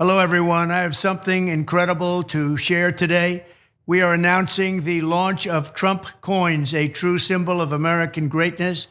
Hello, everyone. I have something incredible to share today. We are announcing the launch of Trump coins, a true symbol of American greatness.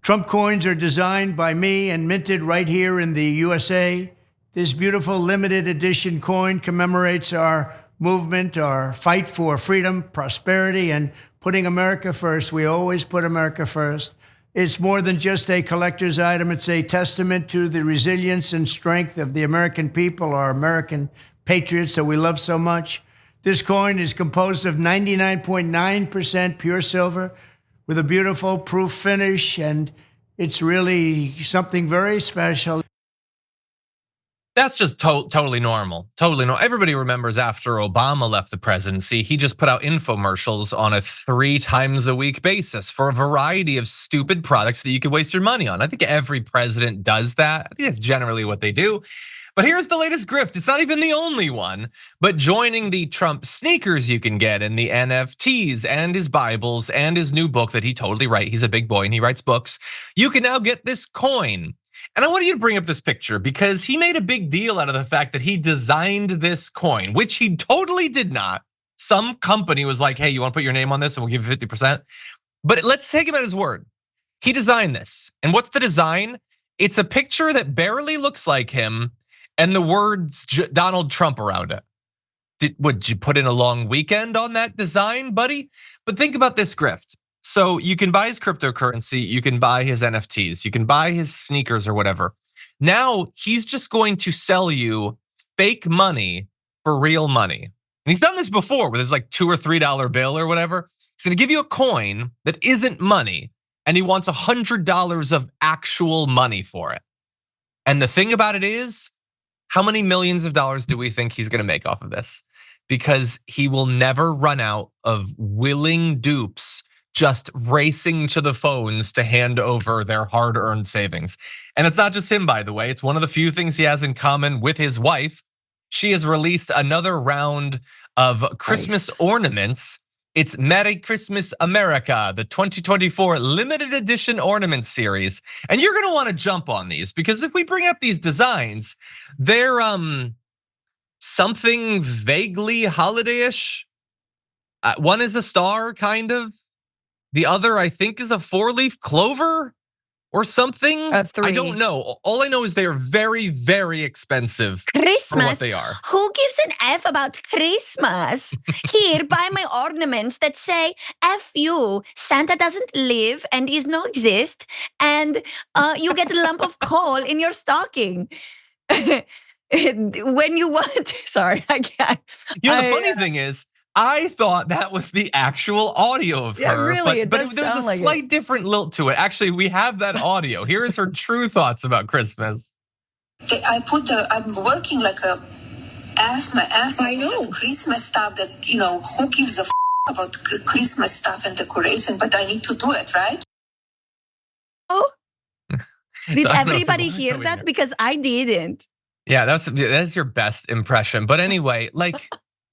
Trump coins are designed by me and minted right here in the USA. This beautiful limited edition coin commemorates our movement, our fight for freedom, prosperity, and putting America first. We always put America first. It's more than just a collector's item. It's a testament to the resilience and strength of the American people, our American patriots that we love so much. This coin is composed of 99.9% pure silver with a beautiful proof finish, and it's really something very special. That's just totally normal. Totally normal. Everybody remembers after Obama left the presidency, he just put out infomercials on a 3 times a week basis for a variety of stupid products that you could waste your money on. I think every president does that. I think that's generally what they do. But here's the latest grift. It's not even the only one, but joining the Trump sneakers you can get and the NFTs and his Bibles and his new book that he totally writes. He's a big boy and he writes books. You can now get this coin. And I want you to bring up this picture because he made a big deal out of the fact that he designed this coin, which he totally did not. Some company was like, hey, you want to put your name on this and we'll give you 50%. But let's take him at his word. He designed this. And what's the design? It's a picture that barely looks like him and the words Donald Trump around it. Would you put in a long weekend on that design, buddy? But think about this grift. So you can buy his cryptocurrency, you can buy his NFTs, you can buy his sneakers or whatever. Now he's just going to sell you fake money for real money. And he's done this before with his like $2 or $3 bill or whatever. He's gonna give you a coin that isn't money and he wants $100 of actual money for it. And the thing about it is, how many millions of dollars do we think he's gonna make off of this? Because he will never run out of willing dupes just racing to the phones to hand over their hard-earned savings. And it's not just him, by the way. It's one of the few things he has in common with his wife. She has released another round of Christmas ornaments. It's Merry Christmas America, the 2024 limited edition ornament series. And you're gonna wanna jump on these because if we bring up these designs, they're something vaguely holiday-ish. One is a star, kind of. The other, I think, is a 4-leaf clover or something. A 3. I don't know. All I know is they are very, very expensive Christmas? for what they are. Who gives an F about Christmas? Here, buy my ornaments that say F you. Santa doesn't live and does not exist. And you get a lump of coal in your stocking. When you want, sorry, I can't. You know, the funny thing is, I thought that was the actual audio of her, really, but there's a slight different lilt to it. Actually, we have that audio. Here is her true thoughts about Christmas. I'm working like a ass, my ass. I know Christmas stuff that, who gives a about Christmas stuff and decoration, but I need to do it, right? Oh, did everybody hear that? Because I didn't. Yeah, that's your best impression. But anyway, like,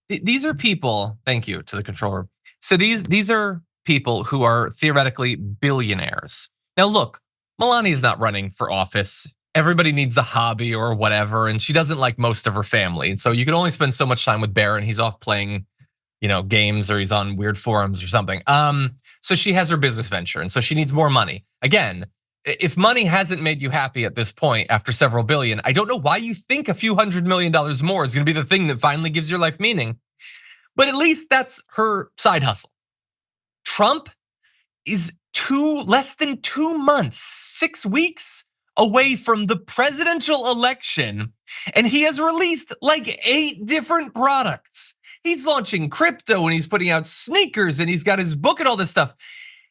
these are people, thank you to the controller. So these are people who are theoretically billionaires. Now look, Melania is not running for office. Everybody needs a hobby or whatever, and she doesn't like most of her family. And so you can only spend so much time with Barron. He's off playing, games or he's on weird forums or something. So she has her business venture, and so she needs more money. Again, if money hasn't made you happy at this point after several billion, I don't know why you think a few $100 million more is gonna be the thing that finally gives your life meaning. But at least that's her side hustle. Trump is less than 2 months, 6 weeks away from the presidential election, and he has released like 8 different products. He's launching crypto and he's putting out sneakers and he's got his book and all this stuff.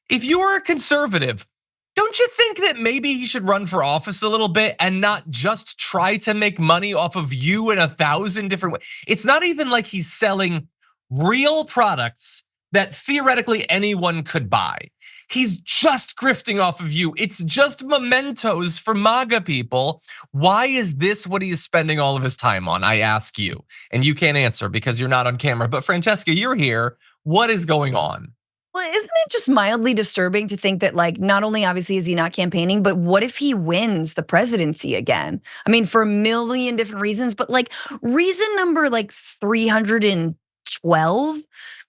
If you are a conservative, don't you think that maybe he should run for office a little bit and not just try to make money off of you in 1,000 different ways? It's not even like he's selling real products that theoretically anyone could buy. He's just grifting off of you. It's just mementos for MAGA people. Why is this what he is spending all of his time on? I ask you, and you can't answer because you're not on camera. But Francesca, you're here. What is going on? Well, isn't it just mildly disturbing to think that, like, not only obviously is he not campaigning, but what if he wins the presidency again? I mean, for a million different reasons, but like reason number like 312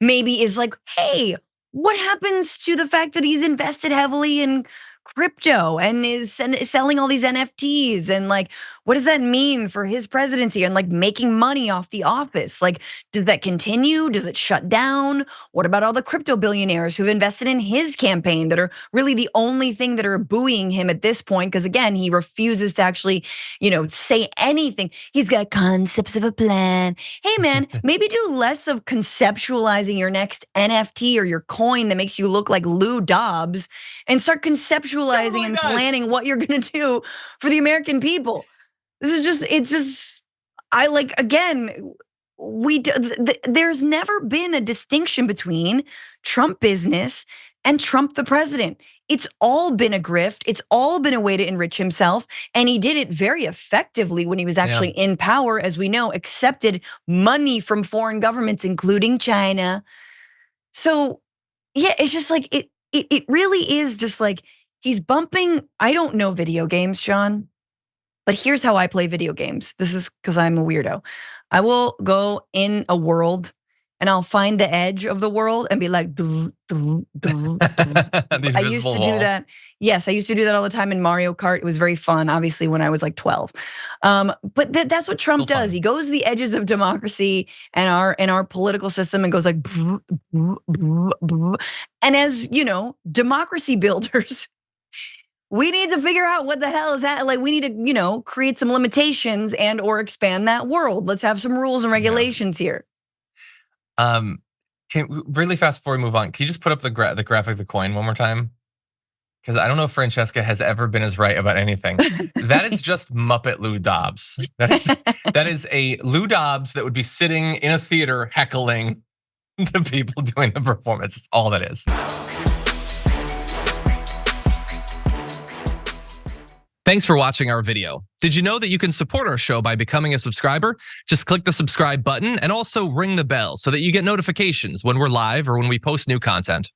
maybe is like, hey, what happens to the fact that he's invested heavily in crypto and is selling all these NFTs, and like, what does that mean for his presidency and like making money off the office? Like, does that continue? Does it shut down? What about all the crypto billionaires who've invested in his campaign that are really the only thing that are buoying him at this point? Because again, he refuses to actually, say anything. He's got concepts of a plan. Hey man, maybe do less of conceptualizing your next NFT or your coin that makes you look like Lou Dobbs, and start conceptualizing and planning what you're gonna do for the American people. There's never been a distinction between Trump business and Trump the president. It's all been a grift. It's all been a way to enrich himself. And he did it very effectively when he was actually in power, as we know, accepted money from foreign governments, including China. So yeah, it's just like, it really is just like, he's bumping, I don't know video games, Sean, but here's how I play video games. This is because I'm a weirdo. I will go in a world and I'll find the edge of the world and be like, I used to do that. Yes, I used to do that all the time in Mario Kart. It was very fun, obviously, when I was like 12. But that's what Trump does. He goes to the edges of democracy and our political system and goes like, and as democracy builders, we need to figure out what the hell is that. Like, we need to, create some limitations and or expand that world. Let's have some rules and regulations here. Really fast before we move on, can you just put up the graphic of the coin one more time? Because I don't know if Francesca has ever been as right about anything. That is just Muppet Lou Dobbs. That is a Lou Dobbs that would be sitting in a theater heckling the people doing the performance. It's all that is. Thanks for watching our video. Did you know that you can support our show by becoming a subscriber? Just click the subscribe button and also ring the bell so that you get notifications when we're live or when we post new content.